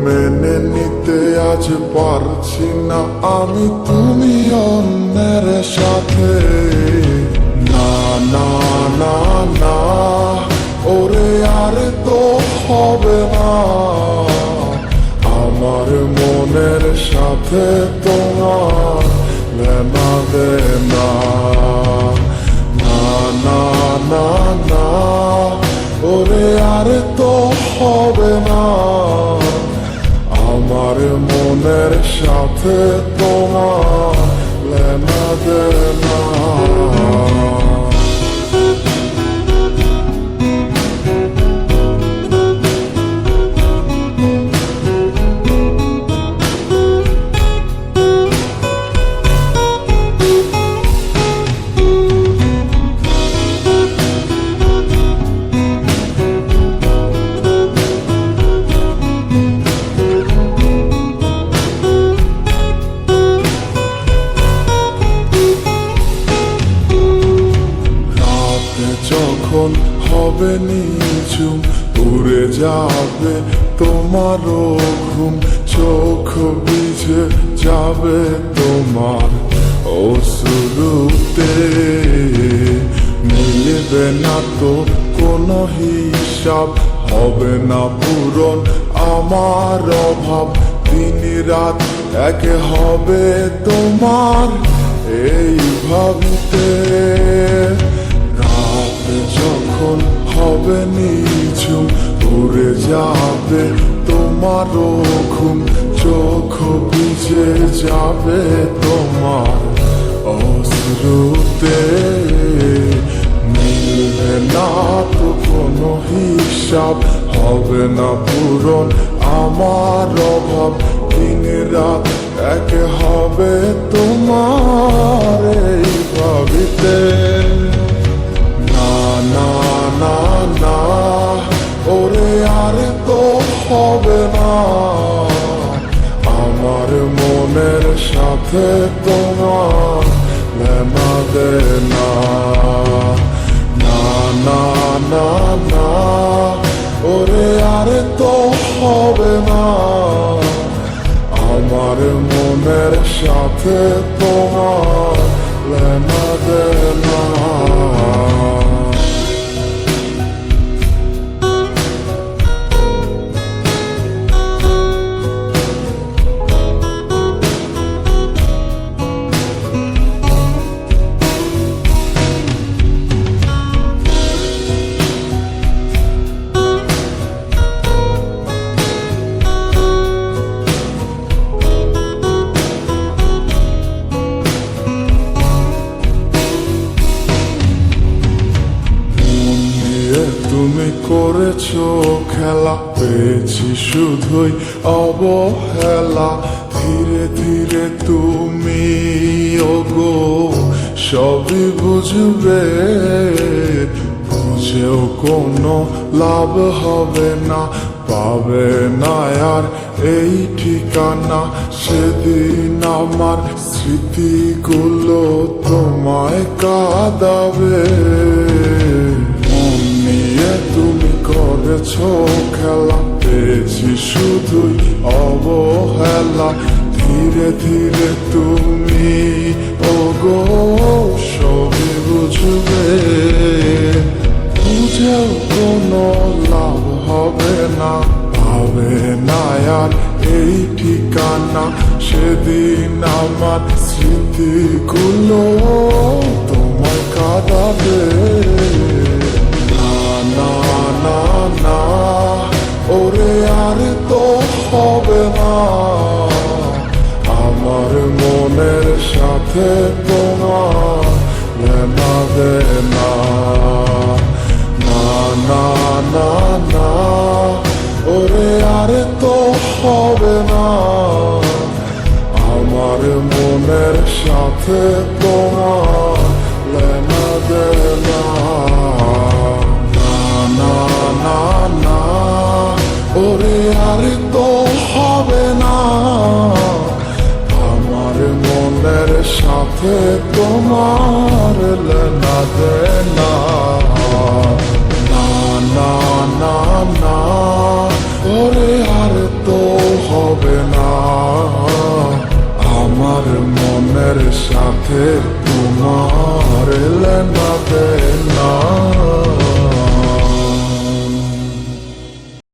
মেনে নিতে আজ পারছি না আমি তুমি অন্যের সাথে। না না না না ওরে আর তো হবে না, আমার মনের সাথে তোমার লেনা দেনা। না না না না ওরে আর তো হবে না, আমার মনের সাথে তোমার লেনা দেনা। যখন হবে নিঝুম উড়ে যাবে তোমারও ঘুম, চোখ ভিজে যাবে তোমার অশ্রুতে। মিলবে না তো কোনো হিসাব, হবে না পূরণ আমার অভাব। দিন রাত এক হবে তোমার এই ভাবিতে। যখন হবে নিঝুম উড়ে যাবে তোমারও ঘুম, চোখ ভিজে যাবে তোমার অশ্রুতে। মিলবে না তো কোনো হিসাব, হবে না পূরণ আমার অভাব। দিন রাত এক হবে তোমার এই ভাবিতে। না না না ওরে আর তো হবে না, আমার মনের সাথে তোমার লেনা দেনা। না না না না ওরে আর তো হবে না, আমার মনের সাথে তোমার লেনা দেনা। তুমি করেছো খেলা, পেয়েছি শুধুই অবহেলা। ধীরে ধীরে তুমি ওগো সবই বুঝবে, বুঝেও কোনো লাভ হবে না। পাবে না আর এই ঠিকানা, সেদিন আমার স্মৃতিগুলো তোমায় কাঁদাবে। তুমি করেছো খেলা, পেয়েছি শুধুই অবহেলা। ধীরে ধীরে তুমি ওগো সবই বুঝবে, বুঝেও কোনো লাভ হবে না। পাবে না আর এই ঠিকানা, সেদিন আমার স্মৃতিগুলো তোমায় কাঁদাবে। না না না ওরে আর তো হবে না, আমার মনের সাথে তোমার লেনা দেনা। না না না না ওরে আর তো হবে না, আমার মনের সাথে তোমার লেনা দেনা। না না না ওরে আর তো হবে না, আমার মনের সাথে তোমার লেনা দেনা। না। না না না ওরে আর তো সাথে তোমার লেনা দেনা